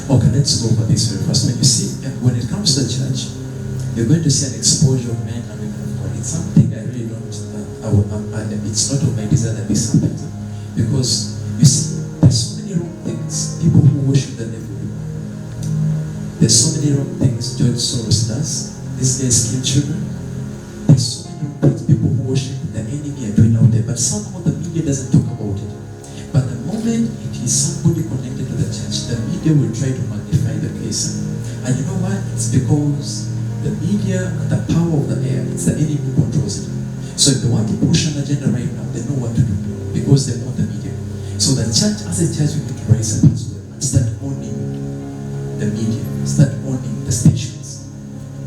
Okay, let's go over this very first. When you see, when it comes to the church, you're going to see an exposure of men and women of God. It's something I really don't, it's not of my desire that this happens. Because, you see, there's so many wrong things. People who worship the devil. There's so many wrong things George Soros does. These guys kill children. There's so many wrong things people who worship the enemy are doing out there. But somehow the media doesn't talk about it. But the moment it is somebody connected to the church, the media will try to magnify the case. And you know why? It's because the media, the power of the air, it's the enemy who controls it. So if they want to push an agenda right now, they know what to do because they know the media. So the church, as a church, we need to rise up as well and start owning the media, start owning the stations.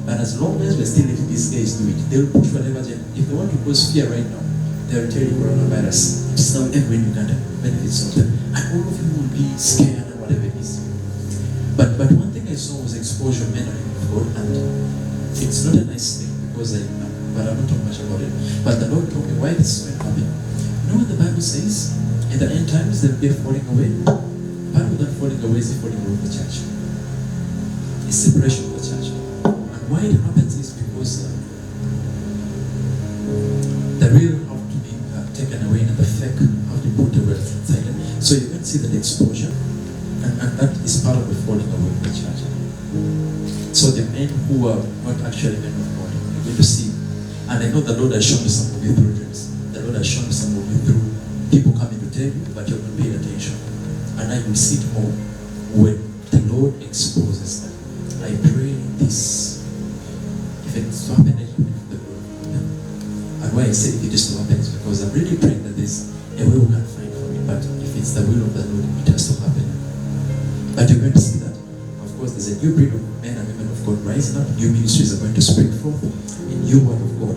But as long as we're still letting these guys do it, they'll push whatever agenda. If they want to cause fear right now, they'll tell you coronavirus. It's now everywhere in Uganda, benefits of them. And all of you will be scared and whatever it is. But one thing I saw was exposure of men and women of God, and it's not a nice thing because but I don't talk much about it. But the Lord told me why this is going to happen. You know what the Bible says? In the end times, they'll be falling away. Part of that falling away is the falling away of the church. It's separation of the church. And why it happens is because the real have to be taken away and the fake have to be put away inside. So you can see that exposure, and that is part of the falling away of the church. So the men who are not actually men of God, you're going to see. And I know the Lord has shown you some of you through dreams. The Lord has shown you some of you through people coming to tell you, but you're not paying attention. And now you see it more when the Lord exposes them. I pray this. If it's to happen, I pray for the Lord. And why I say if it is to happen is because I'm really praying that there's a way we can find for it. But if it's the will of the Lord, it has to happen. But you're going to see that. Of course, there's a new breed of men and women of God rising up. New ministries are going to spring forth. A new word of God.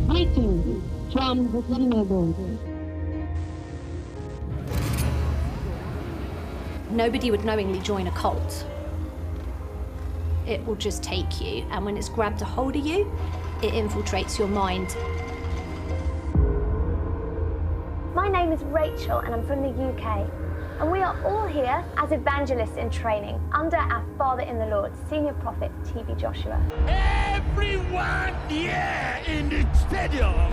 Fighting from the synagogue. Nobody would knowingly join a cult. It will just take you, and when it's grabbed a hold of you, it infiltrates your mind. My name is Rachel and I'm from the UK. And we are all here as evangelists in training under our Father in the Lord, Senior Prophet TB Joshua. Everyone here in the stadium,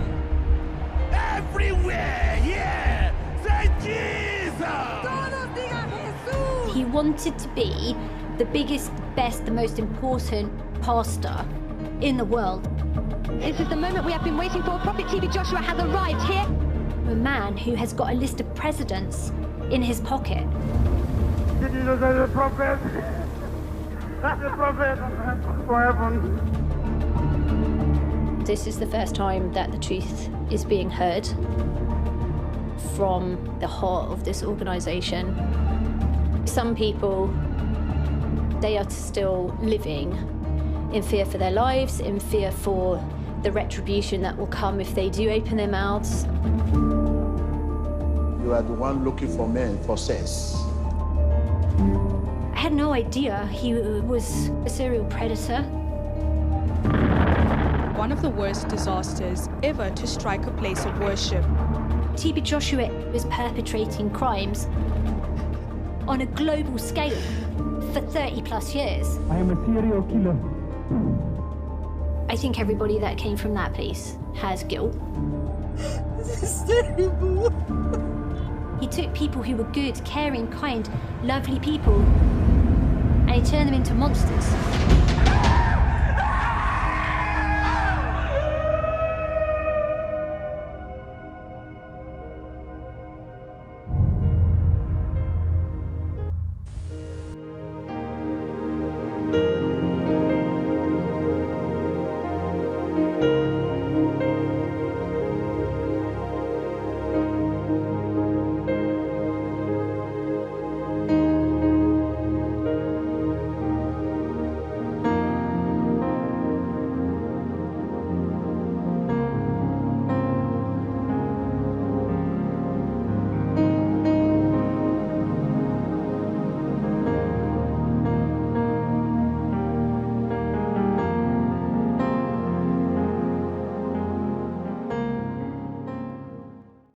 everywhere, yeah, say Jesus! He wanted to be the biggest, best, the most important pastor in the world. This is the moment we have been waiting for. Prophet TB Joshua has arrived here. A man who has got a list of presidents in his pocket. Did you know that's a prophet? That's a prophet for heaven. This is the first time that the truth is being heard from the heart of this organization. Some people, they are still living in fear for their lives, in fear for the retribution that will come if they do open their mouths. You are the one looking for men for sex. I had no idea he was a serial predator. One of the worst disasters ever to strike a place of worship. TB Joshua was perpetrating crimes on a global scale for 30 plus years. I am a serial killer. I think everybody that came from that place has guilt. This is terrible. He took people who were good, caring, kind, lovely people, and he turned them into monsters.